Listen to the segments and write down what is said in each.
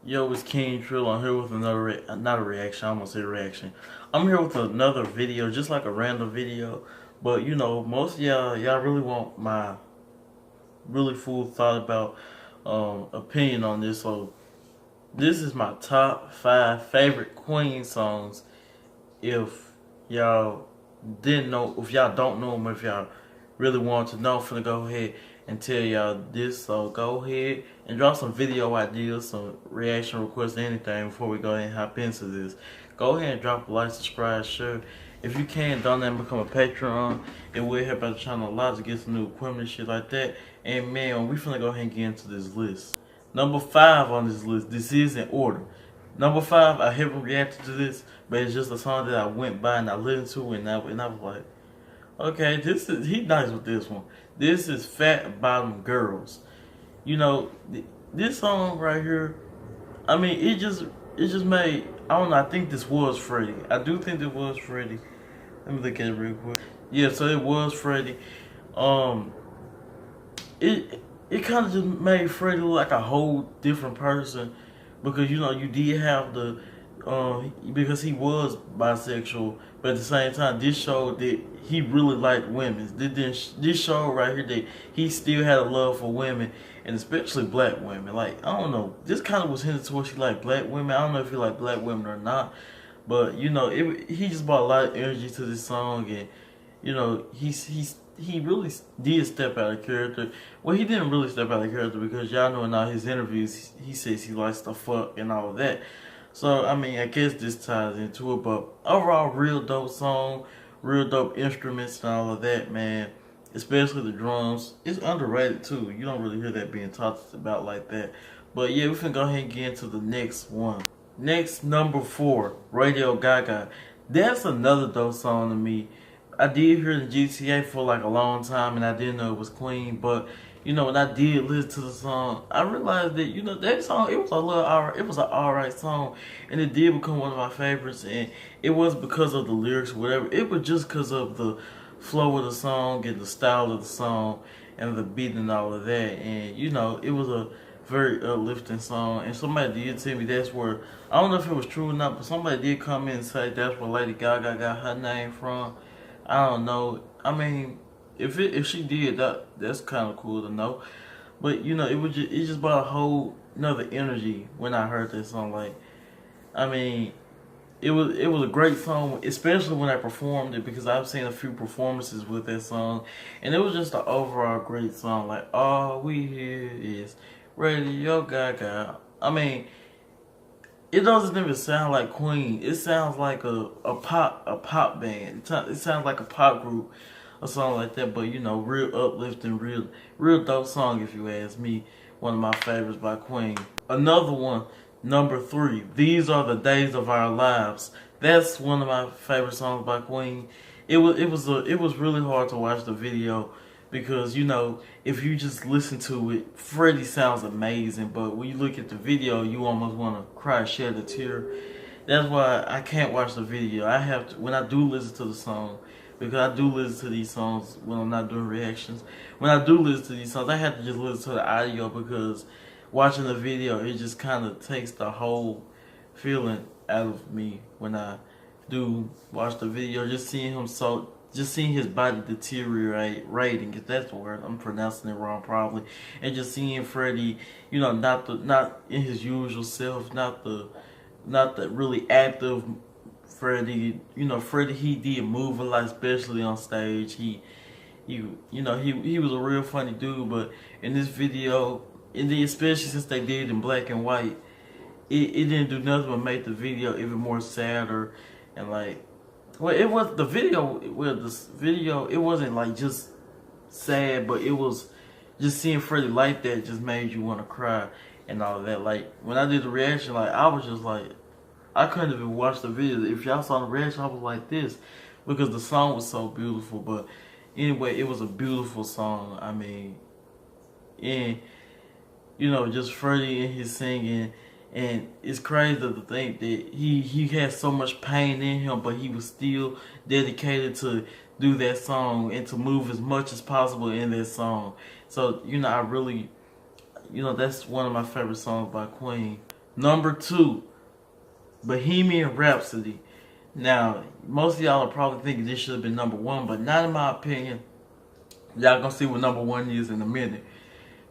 Yo, it's King Trill. I'm here with another, not a reaction, I almost said reaction. I'm here with another video, just like a random video. But, you know, most of y'all really want my really full thought about opinion on this. So, this is my top 5 favorite Queen songs. If y'all didn't know, if y'all don't know them, if y'all really want to know, I'm finna go ahead and tell y'all this. So go ahead and drop some video ideas, some reaction requests, anything before we go ahead and hop into this. Go ahead and drop a like, subscribe, share. If you can, donate and become a Patreon. It will help out the channel a lot to get some new equipment and shit like that. And man, we finna go ahead and get into this list. Number 5 on this list, this is in order. Number 5, I haven't reacted to this, but it's just a song that I went by and I listened to and I was like, okay, he nice with this one. This is Fat Bottom Girls. You know, this song right here, I mean, it just made, I don't know, I think this was Freddie. I do think it was Freddie. Let me look at it real quick. Yeah, so it was Freddie. It kind of just made Freddie look like a whole different person, because you know you did have the because he was bisexual, but at the same time this showed that he really liked women. This showed right here that he still had a love for women, and especially black women. Like, I don't know, this kind of was hinted towards he liked black women. I don't know if he liked black women or not, but you know, he just brought a lot of energy to this song, and you know, he really did step out of character. Well, he didn't really step out of character, because y'all know in all his interviews he says he likes to fuck and all of that. So I mean, I guess this ties into it, but overall, real dope song, real dope instruments and all of that, man. Especially the drums. It's underrated too. You don't really hear that being talked about like that. But yeah, we finna go ahead and get into the next one. Next, number 4, Radio Gaga. That's another dope song to me. I did hear the GTA for like a long time, and I didn't know it was Queen. But you know, when I did listen to the song, I realized that, you know, that song, it was a little alright. It was an alright song, and it did become one of my favorites. And it was because of the lyrics, or whatever. It was just because of the flow of the song and the style of the song and the beat and all of that. And you know, it was a very uplifting song. And somebody did tell me that's where, I don't know if it was true or not, but somebody did come in and say that's where Lady Gaga got her name from. I don't know. I mean, if she did, that's kind of cool to know. But you know, it just brought a whole another energy when I heard that song. Like, I mean, it was a great song, especially when I performed it, because I've seen a few performances with that song, and it was just an overall great song. Like, all we hear is Radio Gaga. I mean, it doesn't even sound like Queen. It sounds like a pop band. It sounds like a pop group or something like that. But you know, real uplifting, real dope song if you ask me. One of my favorites by Queen. Another one, number 3. These Are the Days of Our Lives. That's one of my favorite songs by Queen. It was really hard to watch the video, because you know, if you just listen to it, Freddie sounds amazing, but when you look at the video, you almost want to cry, shed a tear. That's why I can't watch the video. I have to, when I do listen to the song, because I do listen to these songs when I'm not doing reactions. When I do listen to these songs, I have to just listen to the audio, because watching the video, it just kind of takes the whole feeling out of me when I do watch the video. Just seeing his body deteriorating, if that's the word. I'm pronouncing it wrong probably. And just seeing Freddie, you know, not in his usual self, not the really active Freddie. You know, Freddie, he did move a lot, especially on stage. He was a real funny dude, but in this video, and then especially since they did it in black and white, it didn't do nothing but make the video even more sadder. And like, well, it was the video. Well, this video, it wasn't like just sad, but it was just seeing Freddie like that just made you want to cry and all of that. Like, when I did the reaction, like, I was just like, I couldn't even watch the video. If y'all saw the reaction, I was like this, because the song was so beautiful. But anyway, it was a beautiful song. I mean, and you know, just Freddie and his singing. And it's crazy to think that he had so much pain in him, but he was still dedicated to do that song and to move as much as possible in that song. So, you know, I really, you know, that's one of my favorite songs by Queen. Number 2, Bohemian Rhapsody. Now, most of y'all are probably thinking this should have been number 1, but not in my opinion. Y'all gonna see what number 1 is in a minute.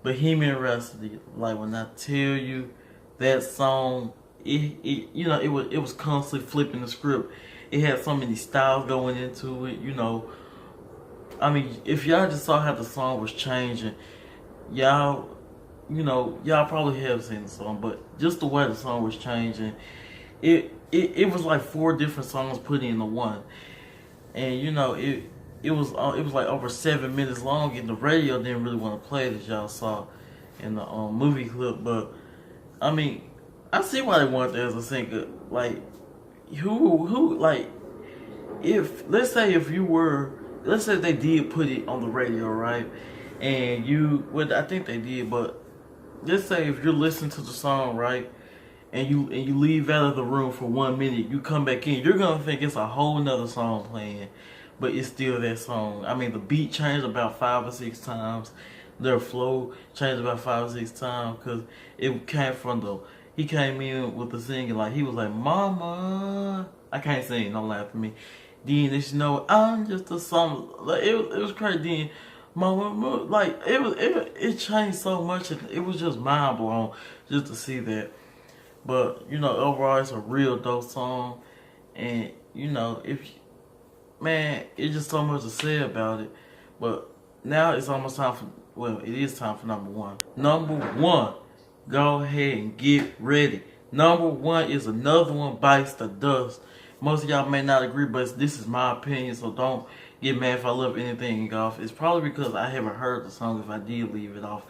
Bohemian Rhapsody, like when I tell you that song, it was constantly flipping the script. It had so many styles going into it, I mean, if y'all just saw how the song was changing, y'all, y'all probably have seen the song, but just the way the song was changing, it was like 4 different songs put into one, and it was like over 7 minutes long, and the radio didn't really want to play it, as y'all saw in the movie clip. But I mean, I see why they wanted that as a single. Like, who like, if let's say they did put it on the radio, right? And I think they did, but let's say if you're listening to the song, right, and you leave out of the room for 1 minute, you come back in, you're gonna think it's a whole nother song playing, but it's still that song. I mean, the beat changed about 5 or 6 times, their flow changed about 5 or 6 times, because it came from he came in with the singing, like he was like, "Mama," I can't sing, don't laugh at me. Then it's I'm just a song. Like it was crazy. Then Mama, like it changed so much. It was just mind blowing just to see that. But overall, it's a real dope song, and it's just so much to say about it. But now it's almost time for. Well, it is time for number 1. Number 1, go ahead and get ready. Number 1 is Another One Bites the Dust. Most of y'all may not agree, but this is my opinion, so don't get mad if I left anything off. It's probably because I haven't heard the song if I did leave it off.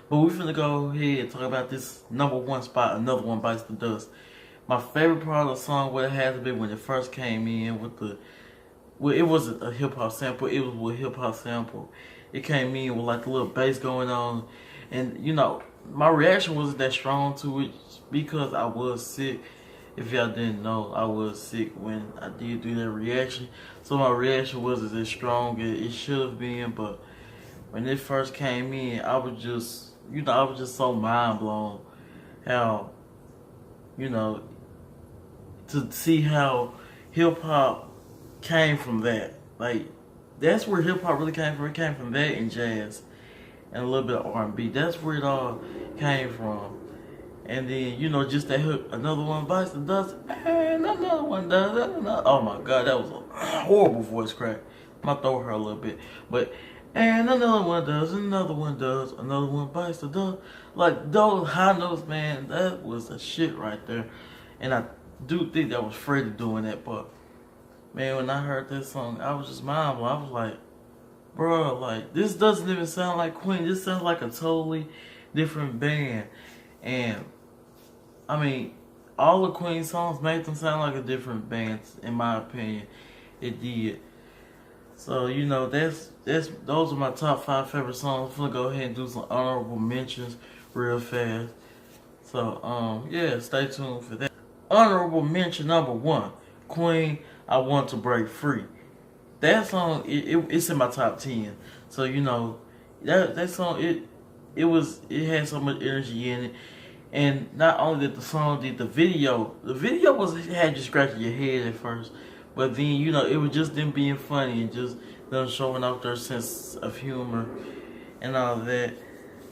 But we're finna go ahead and talk about this number 1 spot, Another One Bites the Dust. My favorite part of the song would have to be when it first came in with it wasn't a hip hop sample, it was with hip hop sample. It came in with like the little bass going on, and my reaction wasn't that strong to it because I was sick. If y'all didn't know, I was sick when I did do that reaction, so my reaction wasn't as strong as it should have been. But when it first came in, I was just so mind blown how, to see how hip hop came from that. Like, that's where hip hop really came from. It came from that and jazz and a little bit of R&B. That's where it all came from. And then, just that hook, Another One Bites the Dust, and another one does it. Oh my God, that was a horrible voice crack. My throat hurt a little bit. But, and another one does, another one does, another one bites the dust. Like, those high notes, man, that was the shit right there. And I do think that was Freddie doing that, but, man, when I heard this song, I was just mind blown. I was like, bro, like, this doesn't even sound like Queen. This sounds like a totally different band. And I mean, all the Queen songs made them sound like a different band, in my opinion. It did. So, those are my top 5 favorite songs. I'm gonna go ahead and do some honorable mentions real fast. So, yeah, stay tuned for that. Honorable mention number 1, Queen, I Want to Break Free. That song, it's in my top 10. So, that song, it had so much energy in it. And not only that, the song did the video. The video had you scratching your head at first, but then it was just them being funny and just them showing off their sense of humor and all of that.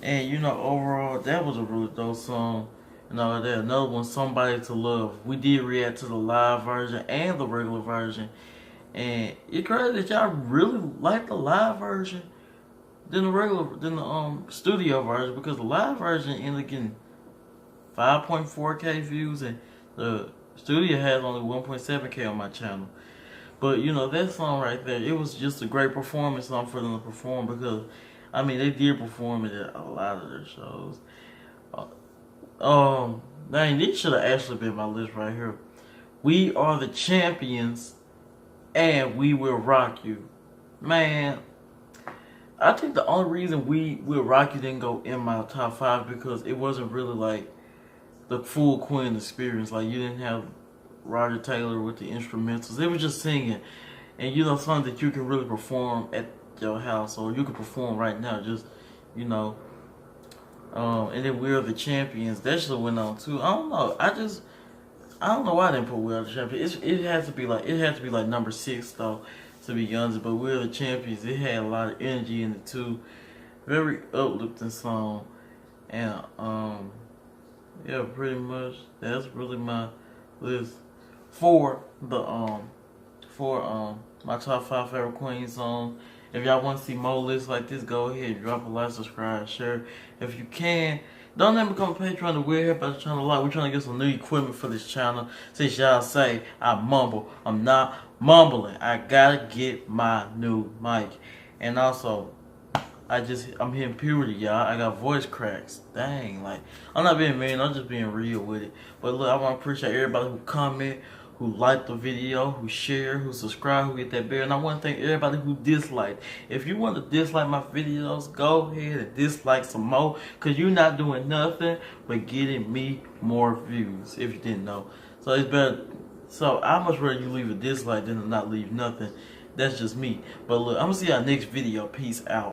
And overall, that was a really dope song and all of that. Another one, Somebody to Love. We did react to the live version and the regular version, and it's crazy that y'all really like the live version than the studio version, because the live version ended up getting 5.4K views, and the studio has only 1.7K on my channel. But that song right there, it was just a great performance song for them to perform, because I mean, they did perform it at a lot of their shows. Dang, this should have actually been my list right here. We Are the Champions and We Will Rock You. Man, I think the only reason We Will Rock You didn't go in my top 5 because it wasn't really like the full Queen experience. Like, you didn't have Roger Taylor with the instrumentals. They were just singing. And something that you can really perform at your house, or you can perform right now, just, And then We're the Champions. That should have went on too. I don't know. I don't know why I didn't put We're the Champions. It has to be like number 6 though, to be honest. But We're the Champions. It had a lot of energy in it too. Very uplifting song. And yeah, pretty much that's really my list for my top 5 favorite Queen songs. If y'all want to see more lists like this, go ahead, drop a like, subscribe, share if you can. Don't let me become a Patreon to we're here about the channel a lot. We're trying to get some new equipment for this channel. Since y'all say I mumble, I'm not mumbling. I gotta get my new mic. And also, I'm hitting puberty, y'all. I got voice cracks. Dang, like, I'm not being mean, I'm just being real with it. But look, I want to appreciate everybody who comment, who liked the video, who share, who subscribe, who hit that bell. And I want to thank everybody who disliked. If you want to dislike my videos, go ahead and dislike some more. Because you're not doing nothing but getting me more views, if you didn't know. So it's better. So I much rather you leave a dislike than to not leave nothing. That's just me. But look, I'm going to see y'all next video. Peace out.